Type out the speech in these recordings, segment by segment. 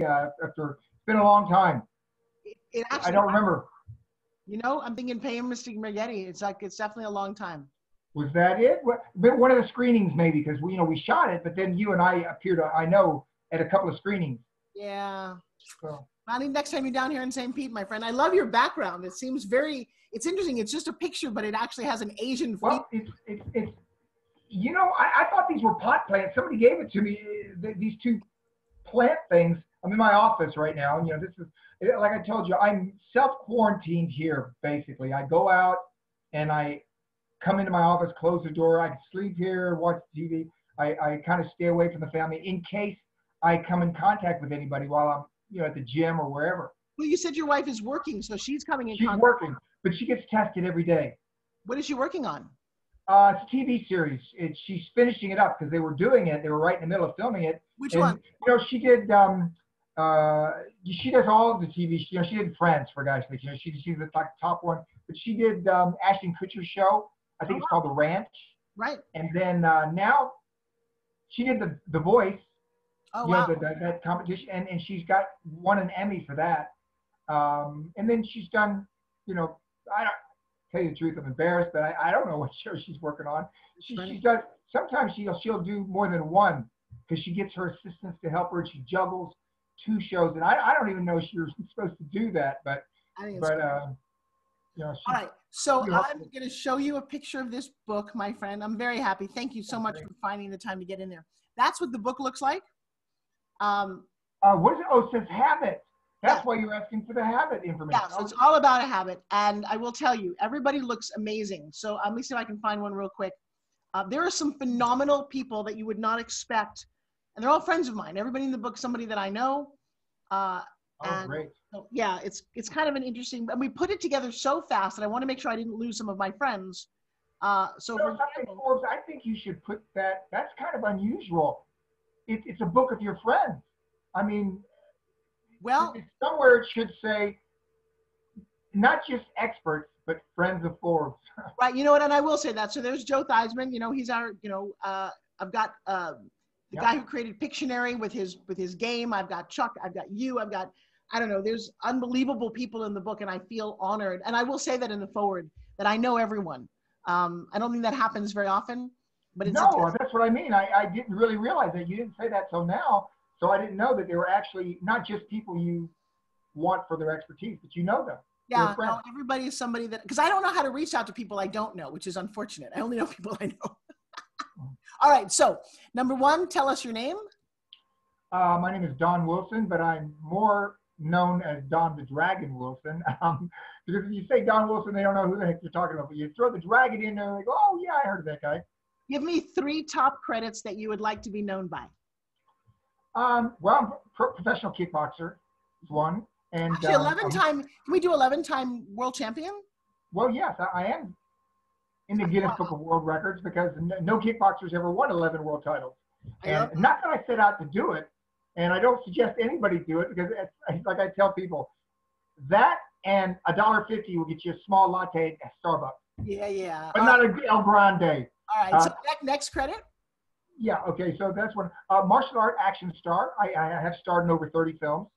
after, it's been a long time. It I actually, don't remember. you know, I'm thinking pay him Mr. Spaghetti. It's like, it's definitely a long time. Was that it? But one of the screenings maybe, because we shot it, but then you and I appeared, I know, at a couple of screenings. Yeah. So. I think next time you're down here in St. Pete, my friend, I love your background. It seems very, it's interesting. It's just a picture, but it actually has an Asian feel. Well, it's you know, I thought these were pot plants. Somebody gave it to me, these two plant things. I'm in my office right now, and you know, this is, like I told you, I'm self-quarantined here, basically. I go out and I come into my office, close the door, I can sleep here, watch TV. I kind of stay away from the family in case I come in contact with anybody while I'm, you know, at the gym or wherever. Well, you said your wife is working, so she's coming in She's contact. working, but she gets tested every day. What is she working on? It's a TV series. She's finishing it up because they were doing it. They were right in the middle of filming it. Which and, one? You know, she did. She does all of the TV. You know, she did Friends, for God's sake. You know, she's the top one. But she did Ashton Kutcher's show. I think it's called The Ranch. Right. And then now she did the Voice. Oh, you wow. know, that competition, and she's won an Emmy for that. And then she's done, you know, I don't tell you the truth, I'm embarrassed, but I don't know what show she's working on. She does, sometimes she'll do more than one because she gets her assistants to help her, and she juggles two shows, and I don't even know you're supposed to do that, but you know. All right, so I'm going to show you a picture of this book, my friend. I'm very happy. Thank you so much for finding the time to get in there. That's what the book looks like. What is it? Oh, it says habit. That's why you're asking for the habit information. Yeah, so it's all about a habit. And I will tell you, everybody looks amazing. So let me see if I can find one real quick. There are some phenomenal people that you would not expect. And they're all friends of mine. Everybody in the book, somebody that I know. Great. So, yeah, it's kind of an interesting, and we put it together so fast that I want to make sure I didn't lose some of my friends. So for example, Forbes, I think you should put that, that's kind of unusual. It's a book of your friends. I mean, well, somewhere it should say not just experts, but friends of Forbes. Right. You know what? And I will say that. So there's Joe Theismann. You know, he's our. You know, I've got the guy who created Pictionary with his game. I've got Chuck. I've got you. I've got. I don't know. There's unbelievable people in the book, and I feel honored. And I will say that in the forward that I know everyone. I don't think that happens very often. But it's that's what I mean. I didn't really realize that. You didn't say that till now. So I didn't know that they were actually not just people you want for their expertise, but you know them. Yeah, no, everybody is somebody that, because I don't know how to reach out to people I don't know, which is unfortunate. I only know people I know. All right, so number one, tell us your name. My name is Don Wilson, but I'm more known as Don the Dragon Wilson. Because if you say Don Wilson, they don't know who the heck you're talking about. But you throw the dragon in there, they go, oh, yeah, I heard of that guy. Give me 3 top credits that you would like to be known by. Well, I'm a professional kickboxer is one. And actually, 11-time, can we do 11-time world champion? Well, yes, I am in the Guinness Book of World Records because no kickboxers ever won 11 world titles. And not that I set out to do it, and I don't suggest anybody do it because it's like I tell people, that and $1.50 will get you a small latte at Starbucks. Yeah, yeah. But not a El Grande. All right, so next credit? Yeah, okay, so that's one. Martial art action star. I have starred in over 30 films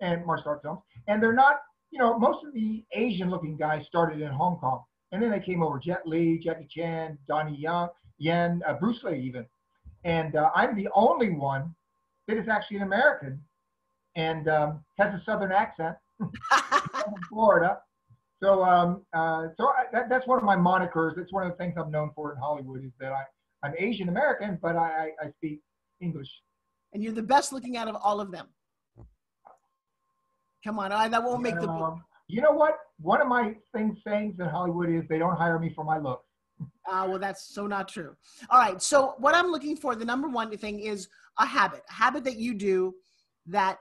and martial art films. And they're not, you know, most of the Asian looking guys started in Hong Kong. And then they came over, Jet Li, Jackie Chan, Donnie Yen, Bruce Lee even. And I'm the only one that is actually an American and has a Southern accent from Florida. So that's one of my monikers. That's one of the things I'm known for in Hollywood is that I'm Asian American, but I speak English. And you're the best looking out of all of them. Come on, that won't make the book. You know what? One of my sayings in Hollywood is they don't hire me for my looks. Well, that's so not true. All right, so what I'm looking for, the number one thing is a habit that you do that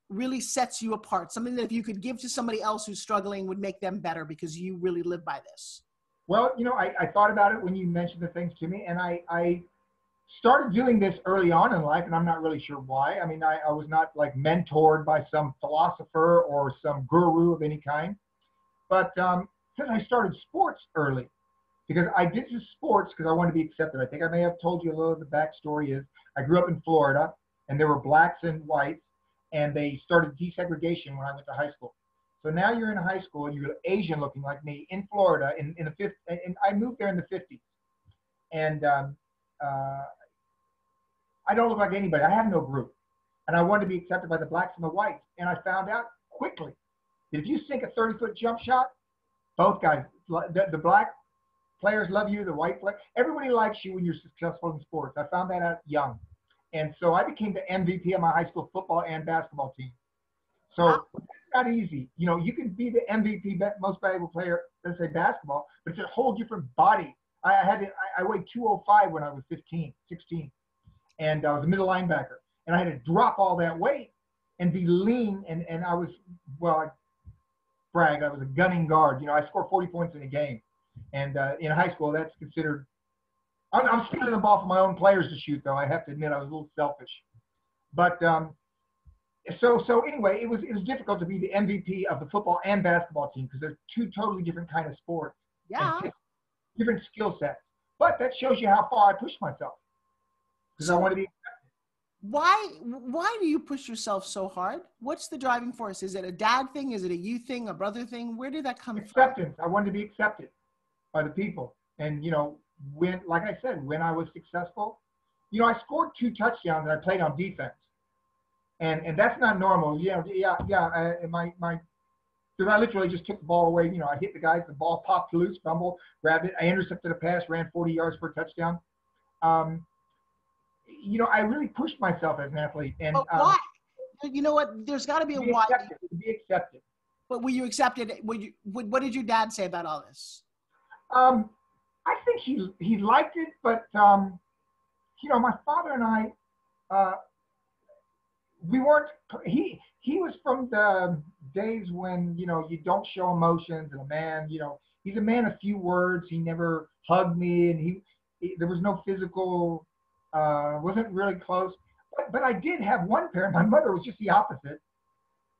really sets you apart. Something that if you could give to somebody else who's struggling would make them better because you really live by this. Well, you know, I thought about it when you mentioned the things to me, and I started doing this early on in life, and I'm not really sure why. I mean, I was not like mentored by some philosopher or some guru of any kind. But since I started sports early, because I did just sports because I wanted to be accepted. I think I may have told you a little of the backstory is I grew up in Florida, and there were blacks and whites, and they started desegregation when I went to high school. So now you're in high school and you're Asian looking like me in Florida in the 50s, and I moved there in the 50s. And I don't look like anybody. I have no group. And I wanted to be accepted by the blacks and the whites. And I found out quickly that if you sink a 30-foot jump shot, both guys, the black players love you, the white player, everybody likes you when you're successful in sports. I found that out young. And so I became the MVP of my high school football and basketball team. So it's not easy. You know, you can be the MVP, most valuable player, let's say basketball, but it's a whole different body. I weighed 205 when I was 16, and I was a middle linebacker. And I had to drop all that weight and be lean. And I was, well, I brag, I was a gunning guard. You know, I scored 40 points in a game. And in high school, that's considered, I'm stealing the ball from my own players to shoot, though. I have to admit, I was a little selfish. But so anyway, it was difficult to be the MVP of the football and basketball team because they're two totally different kind of sports. Yeah. Different skill sets. But that shows you how far I pushed myself because I want to be. Why do you push yourself so hard? What's the driving force? Is it a dad thing? Is it a you thing, a brother thing? Where did that come from? Acceptance. I wanted to be accepted by the people. And, you know, like I said, when I was successful, you know, I scored 2 touchdowns and I played on defense. And that's not normal. Because I literally just took the ball away. You know, I hit the guys, the ball popped loose, fumble, grabbed it. I intercepted a pass, ran 40 yards for a touchdown. You know, I really pushed myself as an athlete. And but why? You know what? There's got to be a why. To be accepted. But were you accepted? What did your dad say about all this? I think he liked it, but you know, my father and I, we weren't. He was from the days when, you know, you don't show emotions, and a man, you know, he's a man of few words. He never hugged me, and there was no physical. Wasn't really close, but I did have one parent. My mother was just the opposite.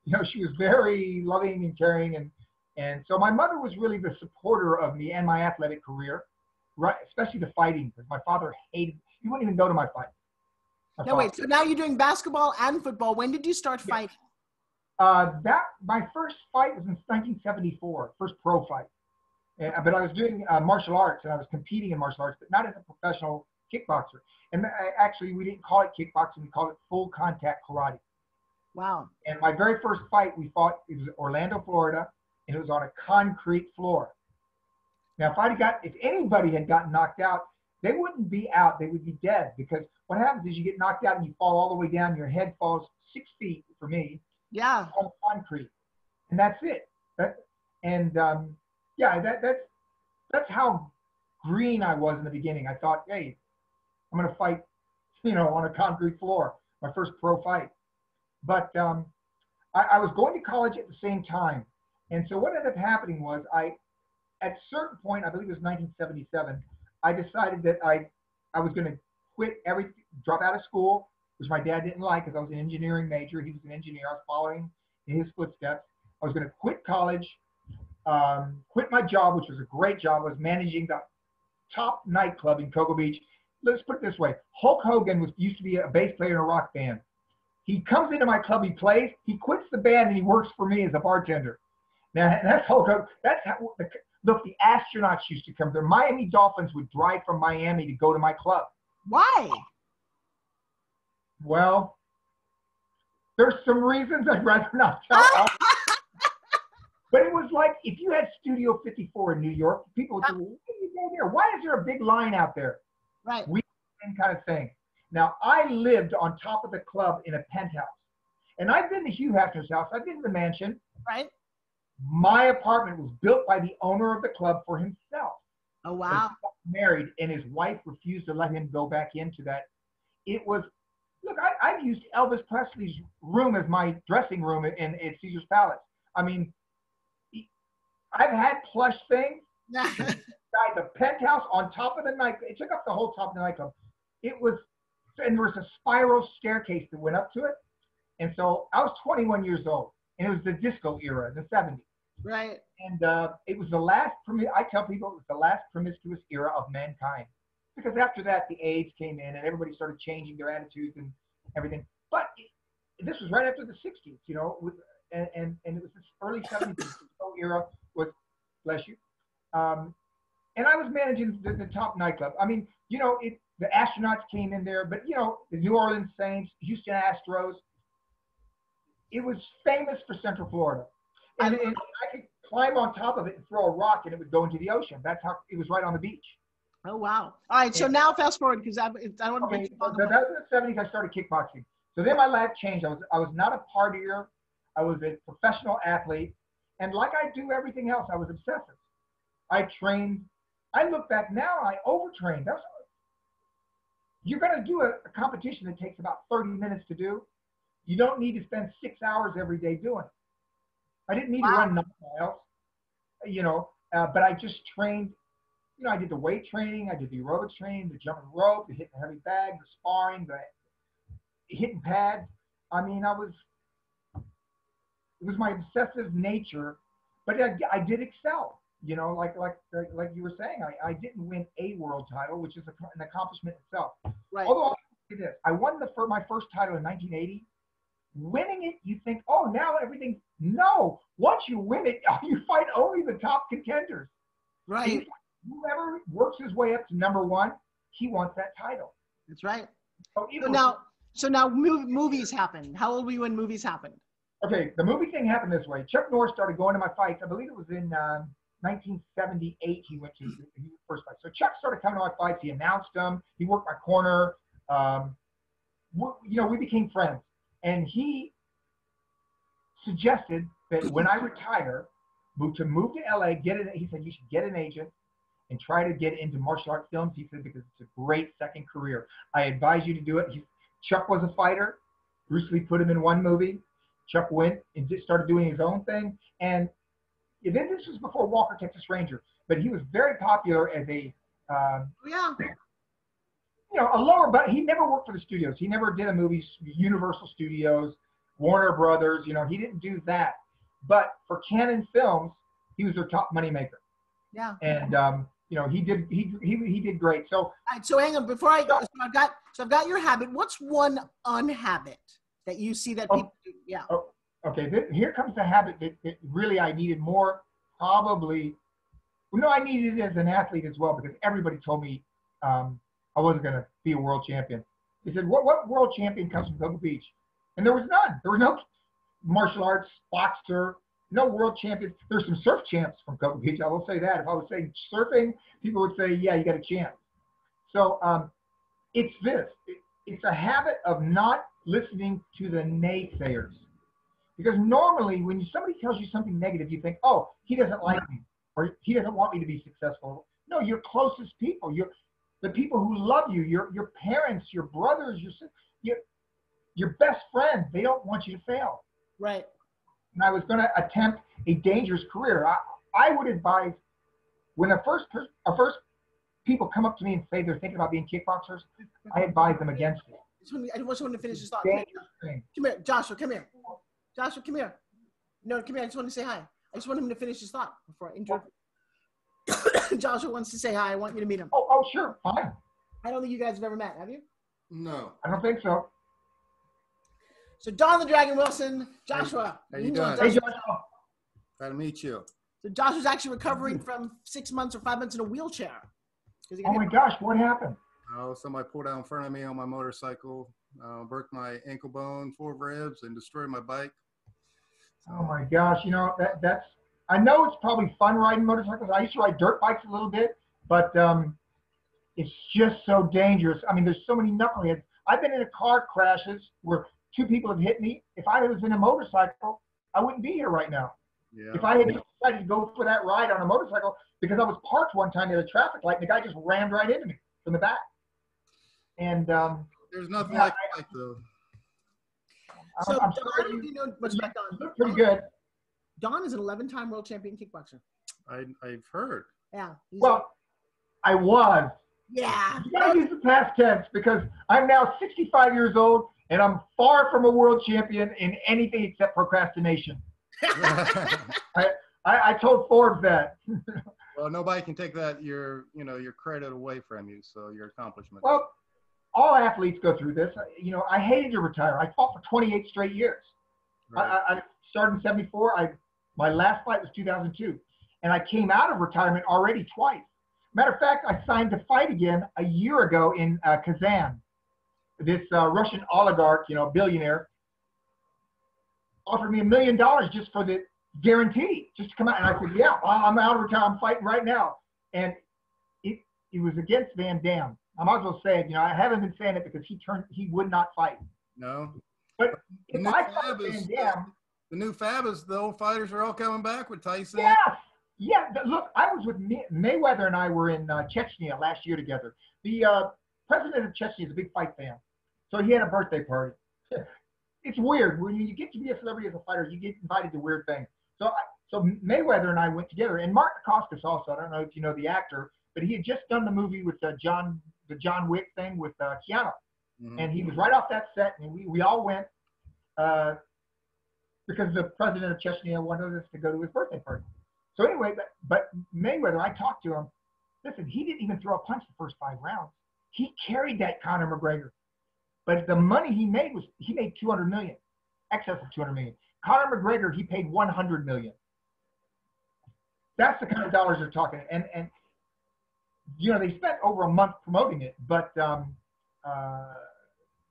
You know, she was very loving and caring, and so my mother was really the supporter of me and my athletic career, right? Especially the fighting, because my father hated. He wouldn't even go to my fight. No, wait. So now you're doing basketball and football. When did you start fighting? My first fight was in 1974, first pro fight. But I was doing martial arts, and I was competing in martial arts, but not as a professional kickboxer. And actually, we didn't call it kickboxing. We called it full contact karate. Wow. And my very first fight we fought, it was Orlando, Florida, and it was on a concrete floor. Now, if anybody had gotten knocked out, they wouldn't be out. They would be dead, because what happens is you get knocked out and you fall all the way down. Your head falls 6 feet for me. Yeah. On concrete. And that's it. That's how green I was in the beginning. I thought, hey, I'm going to fight, you know, on a concrete floor, my first pro fight. But I was going to college at the same time. And so what ended up happening was at a certain point, I believe it was 1977, I decided that I was going to quit drop out of school, which my dad didn't like because I was an engineering major. He was an engineer. I was following in his footsteps. I was going to quit college, quit my job, which was a great job. I was managing the top nightclub in Cocoa Beach. Let's put it this way. Hulk Hogan used to be a bass player in a rock band. He comes into my club, he plays, he quits the band, and he works for me as a bartender. Now, that's Hulk Hogan. That's how, look, the astronauts used to come. The Miami Dolphins would drive from Miami to go to my club. Why? Well, there's some reasons I'd rather not tell. But it was like if you had Studio 54 in New York, people would say, well, why do you go there? Why is there a big line out there? Right. Same kind of thing. Now, I lived on top of the club in a penthouse. And I've been to Hugh Hefner's house. I've been to the mansion. Right. My apartment was built by the owner of the club for himself. Oh, wow. He got married, and his wife refused to let him go back into that. It was, look, I've used Elvis Presley's room as my dressing room at Caesar's Palace. I mean, I've had plush things. The penthouse on top of the nightclub. It took up the whole top of the nightclub. It was, and there was a spiral staircase that went up to it. And so I was 21 years old, and it was the disco era, the 70s. Right. And it was the last, I tell people it was the last promiscuous era of mankind. Because after that, the AIDS came in, and everybody started changing their attitudes and everything. But this was right after the 60s, you know, and it was this early 70s era with, bless you. And I was managing the top nightclub. I mean, you know, the astronauts came in there, but, you know, the New Orleans Saints, Houston Astros, it was famous for Central Florida. And I could climb on top of it and throw a rock and it would go into the ocean. That's how it was, right on the beach. Oh, wow. All right, so now fast forward, because I don't want to get you on that was in the 70s I started kickboxing. So then my life changed. I was not a partier. I was a professional athlete. And like I do everything else, I was obsessive. I trained. I look back now, I overtrained. You're going to do a competition that takes about 30 minutes to do. You don't need to spend 6 hours every day doing it. I didn't need to run 9 miles, you know, but I just trained. You know, I did the weight training, I did the aerobics training, the jumping rope, the hitting the heavy bag, the sparring, the hitting pads. I mean, it was my obsessive nature, but I did excel. You know, like you were saying, I didn't win a world title, which is an accomplishment itself. Right. Although I'll say this, I won my first title in 1980. Winning it, you think, oh, now everything. No, once you win it, you fight only the top contenders. Right. Whoever works his way up to #1, he wants that title. That's right. So now movies happened. How old were you when movies happened? Okay, the movie thing happened this way. Chuck Norris started going to my fights. I believe it was in 1978 he went to his first fight. So Chuck started coming to my fights. He announced them. He worked my corner. You know, we became friends. And he suggested that when I retire, move to LA, he said, you should get an agent and try to get into martial arts films. He said, because it's a great second career. I advise you to do it. Chuck was a fighter. Bruce Lee put him in one movie. Chuck went and just started doing his own thing. And then this was before Walker, Texas Ranger, but he was very popular as a, you know, a lower, but he never worked for the studios. He never did a movie, Universal Studios, Warner Brothers, you know, he didn't do that. But for Canon Films, he was their top moneymaker. Yeah. And, you know, he did great. So, all right, so hang on, before I go, I've got your habit. What's one unhabit that you see that people do? Yeah. Okay, here comes the habit that really I needed more, probably. Well, no, I needed it as an athlete as well, because everybody told me I wasn't going to be a world champion. They said, what world champion comes from Cocoa Beach? And there was none. There was no martial arts, boxer, no world champions. There's some surf champs from Cocoa Beach. I will say that. If I was saying surfing, people would say, yeah, you got a chance. So it's this. It's a habit of not listening to the naysayers. Because normally when somebody tells you something negative, you think, oh, he doesn't like me, or he doesn't want me to be successful. No, your closest people, the people who love you, your parents, your brothers, your best friends, they don't want you to fail. Right. And I was going to attempt a dangerous career. I would advise, when a first people come up to me and say they're thinking about being kickboxers, I advise them against it. I just want someone to finish his thought. Come here, Joshua, come here. Joshua, come here. No, come here. I just want to say hi. I just want him to finish his thought before I introduce. Joshua wants to say hi. I want you to meet him. Oh, sure. Fine. I don't think you guys have ever met, have you? No. I don't think so. So Don the Dragon Wilson, Joshua. How you doing? Hey, Joshua. Glad to meet you. So Joshua's actually recovering from 6 months or 5 months in a wheelchair. Oh my gosh, what happened? Somebody pulled out in front of me on my motorcycle, broke my ankle bone, 4 ribs, and destroyed my bike. Oh my gosh, you know, that's, I know it's probably fun riding motorcycles. I used to ride dirt bikes a little bit, but it's just so dangerous. I mean, there's so many knuckleheads. I've been in a car crashes where 2 people have hit me. If I was in a motorcycle, I wouldn't be here right now. Yeah. If I had decided to go for that ride on a motorcycle, because I was parked one time at a traffic light, and the guy just rammed right into me from the back. And there's nothing like though. So I'm Don, sorry, you know much about Don? look pretty good. Don is an 11-time world champion kickboxer. I've heard. Yeah. Well, I was. Yeah. You gotta use the past tense, because I'm now 65 years old and I'm far from a world champion in anything except procrastination. I told Forbes that. Well, nobody can take that your credit away from you. So your accomplishment. Well, all athletes go through this. You know, I hated to retire. I fought for 28 straight years. Right. I started in 74. My last fight was 2002. And I came out of retirement already twice. Matter of fact, I signed to fight again a year ago in Kazan. This Russian oligarch, you know, billionaire, offered me $1 million just for the guarantee, just to come out. And I said, yeah, I'm out of retirement. I'm fighting right now. And it was against Van Damme. I might as well say it. You know, I haven't been saying it because he would not fight. No. But if I fight Van Damme, the new fab is the old fighters are all coming back with Tyson. yes, yeah. Look, I was with Mayweather and I were in Chechnya last year together. The president of Chechnya is a big fight fan, so he had a birthday party. It's weird when you get to be a celebrity as a fighter, you get invited to weird things. So Mayweather and I went together, and Mark Dacascos also. I don't know if you know the actor, but he had just done the movie with the John Wick thing with Keanu, and he was right off that set, and we all went because the president of Chechnya wanted us to go to his birthday party. So anyway, but Mayweather, I talked to him. Listen, he didn't even throw a punch the first 5 rounds. He carried that Conor McGregor, but the money he made made 200 million, excess of 200 million. Conor McGregor, he paid 100 million. That's the kind of dollars they're talking. And you know, they spent over a month promoting it, but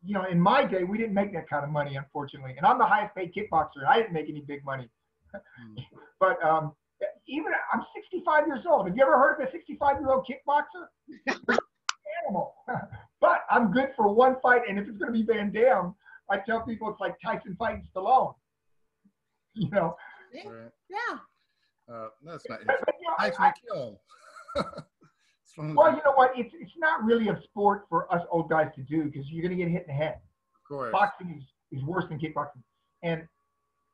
you know, in my day, we didn't make that kind of money, unfortunately. And I'm the highest paid kickboxer, and I didn't make any big money. But even I'm 65 years old. Have you ever heard of a 65-year-old kickboxer? Animal. But I'm good for one fight, and if it's going to be Van Damme, I tell people it's like Tyson fighting Stallone. You know? Right. Yeah. That's not But, you know, Tyson kill. well, you know what? It's not really a sport for us old guys to do because you're going to get hit in the head. Of course. Boxing is worse than kickboxing. And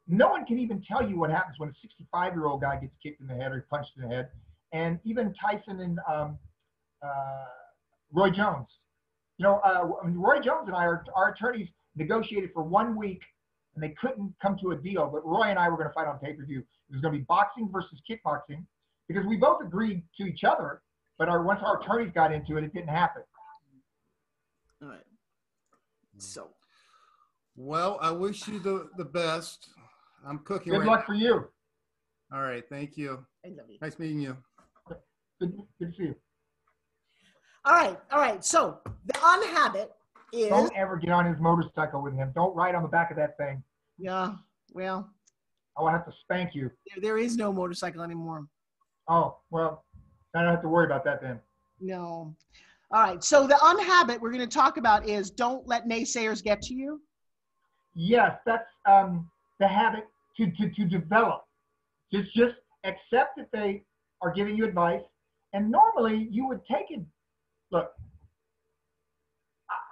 no one can even tell you what happens when a 65-year-old guy gets kicked in the head or punched in the head. And even Tyson and Roy Jones. You know, Roy Jones and our attorneys negotiated for 1 week, and they couldn't come to a deal. But Roy and I were going to fight on pay-per-view. It was going to be boxing versus kickboxing because we both agreed to each other. But once our attorneys got into it, it didn't happen. All right. So. Well, I wish you the best. I'm cooking. Good luck for you. All right. Thank you. I love you. Nice meeting you. Good to see you. All right. So the unhabit is. Don't ever get on his motorcycle with him. Don't ride on the back of that thing. Yeah. Well. I will have to spank you. There is no motorcycle anymore. Oh, well, I don't have to worry about that then. No. All right. So the unhabit we're going to talk about is don't let naysayers get to you. Yes, that's the habit to develop. Just accept that they are giving you advice. And normally you would take it. Look,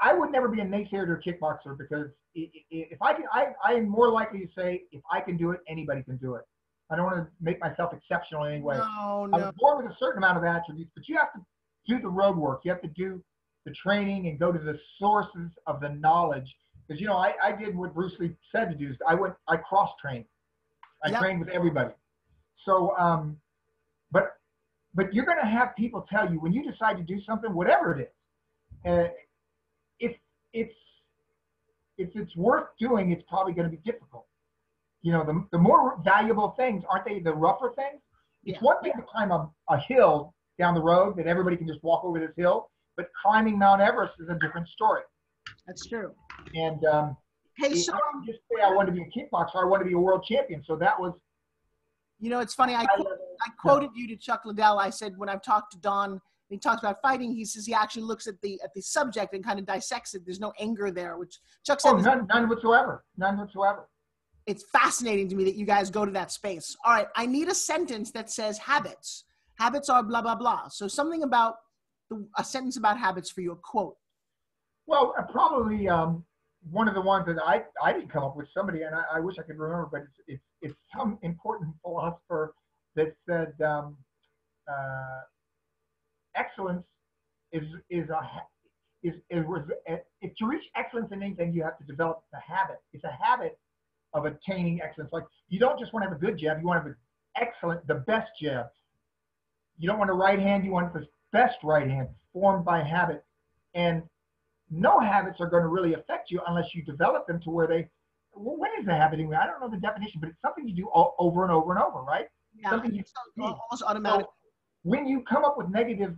I would never be a naysayer to a kickboxer because if I can, I am more likely to say if I can do it, anybody can do it. I don't want to make myself exceptional in any way. No. I was born with a certain amount of attributes, but you have to do the road work. You have to do the training and go to the sources of the knowledge. Because, you know, I did what Bruce Lee said to do. I cross-trained. I trained with everybody. So, but you're going to have people tell you when you decide to do something, whatever it is, if it's worth doing, it's probably going to be difficult. You know, the more valuable things, aren't they the rougher things? It's one thing to climb a hill down the road that everybody can just walk over this hill, but climbing Mount Everest is a different story. That's true. And hey, so I didn't just say I wanted to be a kickboxer, I wanted to be a world champion. So that was. You know, it's funny. I quoted you to Chuck Liddell. I said when I've talked to Don, he talks about fighting. He says he actually looks at the subject and kind of dissects it. There's no anger there, which Chuck said. Oh, none whatsoever. None whatsoever. It's fascinating to me that you guys go to that space. All right, I need a sentence that says habits. Habits are blah, blah, blah. So something about a sentence about habits for you, a quote. Well, probably one of the ones that I didn't come up with, somebody, and I wish I could remember, but it's some important philosopher that said excellence is to reach excellence in anything, you have to develop the habit. It's a habit of attaining excellence. Like, you don't just want to have a good jab, you want to have an excellent, the best jab. You don't want a right hand, you want the best right hand formed by habit. And no habits are going to really affect you unless you develop them to where they, well, what is a habit anyway? I don't know the definition, but it's something you do over and over and over, right? Yeah, Something you almost automatic. So when you come up with negative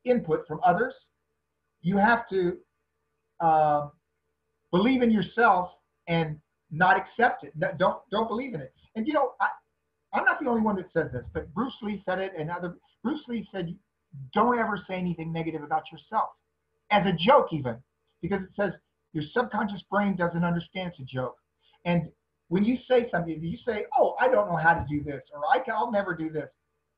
input from others, you have to believe in yourself and not accept it. Don't believe in it. And I'm not the only one that says this, but Bruce Lee said it, and Bruce Lee said, don't ever say anything negative about yourself, as a joke even, because it says your subconscious brain doesn't understand it's a joke. And when you say something, you say, oh, I don't know how to do this, or I'll never do this.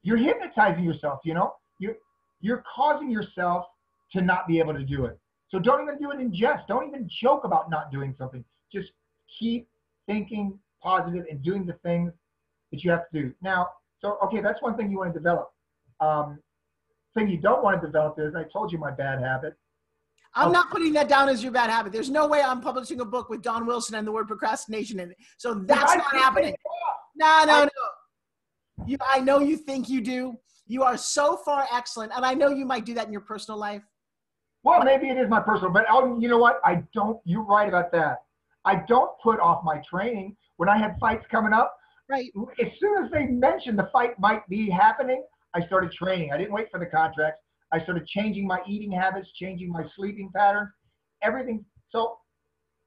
You're hypnotizing yourself, You're causing yourself to not be able to do it. So don't even do it in jest. Don't even joke about not doing something. Just keep thinking positive and doing the things that you have to do. Now, okay, that's one thing you want to develop. Thing you don't want to develop is, I told you my bad habit. I'm not putting that down as your bad habit. There's no way I'm publishing a book with Don Wilson and the word procrastination in it. So that's not happening. No. I know you think you do. You are so far excellent. And I know you might do that in your personal life. Well, maybe it is my personal, but you know what? You're right about that. I don't put off my training. When I had fights coming up, right, as soon as they mentioned the fight might be happening, I started training. I didn't wait for the contracts. I started changing my eating habits, changing my sleeping patterns, everything. So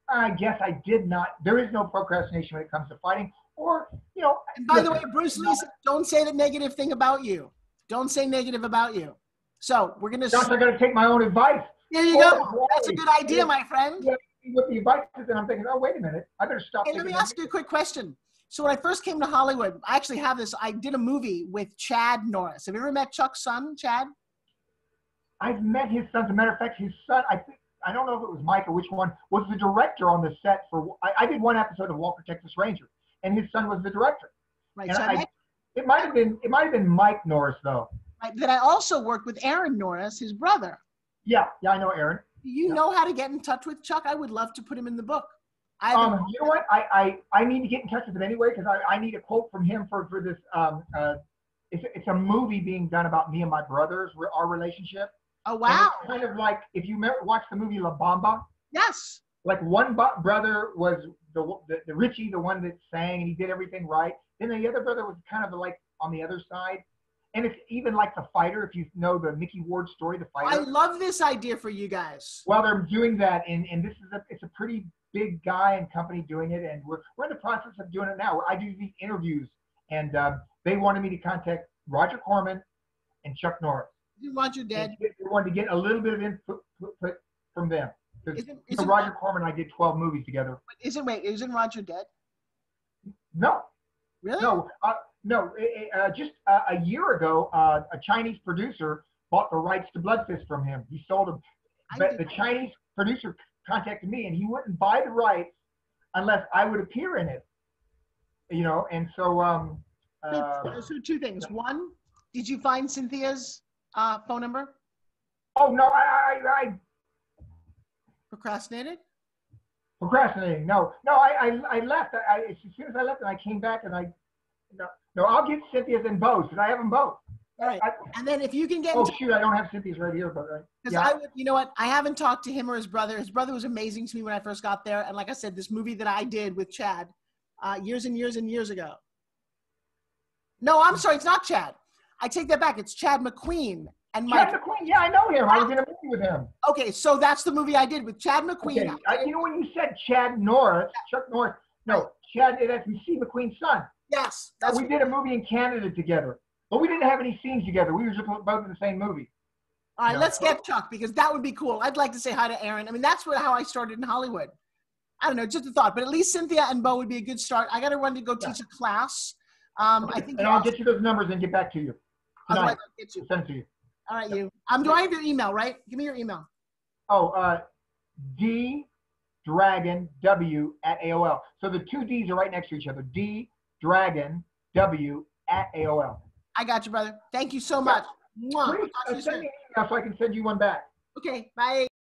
I guess I did not. There is no procrastination when it comes to fighting. Or, And by the way, Bruce Lee said, don't say the negative thing about you. Don't say negative about you. So we're going to. I got to take my own advice. There you go. That's a good idea, my friend. With the advice, and I'm thinking, oh, wait a minute. I better stop. Hey, let me ask you a quick question. So when I first came to Hollywood, I actually have this. I did a movie with Chad Norris. Have you ever met Chuck's son, Chad? I've met his son. As a matter of fact, his son, I don't know if it was Mike or which one, was the director on the set for. I did one episode of Walker, Texas Ranger, and his son was the director. Right. And So it might have been Mike Norris though. Right. Then I also worked with Aaron Norris, his brother. Yeah, I know Aaron. Do you know how to get in touch with Chuck? I would love to put him in the book. You know what? I need to get in touch with him anyway because I need a quote from him for this. It's a movie being done about me and my brothers, our relationship. Oh wow! It's kind of like if you watch the movie La Bamba. Yes. Like one brother was the Richie, the one that sang and he did everything right. Then the other brother was kind of like on the other side. And it's even like The Fighter, if you know the Mickey Ward story, The Fighter. I love this idea for you guys. Well, they're doing that, and it's a pretty big guy and company doing it, and we're in the process of doing it now. I do these interviews, and they wanted me to contact Roger Corman and Chuck Norris. Isn't Roger dead? They wanted to get a little bit of input from them. Because Roger Corman and I did 12 movies together. Isn't Roger dead? No. Really? No. Just a year ago, a Chinese producer bought the rights to Blood Fist from him. He sold them. But the Chinese producer contacted me, and he wouldn't buy the rights unless I would appear in it. And so. So two things. One, did you find Cynthia's phone number? Oh no, I procrastinated. Procrastinating. No. I left. As soon as I left, and I came back, and No, I'll get Cynthia's and Bo's because I have them both. All right. And then if you can get. Oh shoot, I don't have Cynthia's right here, but because you know what? I haven't talked to him or his brother. His brother was amazing to me when I first got there, and like I said, this movie that I did with Chad, years and years and years ago. No, I'm sorry, it's not Chad. I take that back. It's Chad McQueen and Mike. Chad McQueen, yeah, I know him. I was in a movie with him. Okay, so that's the movie I did with Chad McQueen. Okay. When you said Chad Norris, Chuck Norris, no, Chad, that's Steve McQueen's son. Yes. We did a movie in Canada together, but we didn't have any scenes together. We were just both in the same movie. All right, let's get Chuck because that would be cool. I'd like to say hi to Aaron. I mean, that's how I started in Hollywood. I don't know, just a thought, but at least Cynthia and Bo would be a good start. I got to run to go teach a class. I think. And I'll get you those numbers and get back to you. Otherwise, I'll get you. Send it to you. All right, you. Do I have your email, right? Give me your email. Oh, ddragonw@AOL. So the two D's are right next to each other. ddragonw@AOL. I got you, brother. Thank you so much. Please send me an email so I can send you one back. Okay, bye.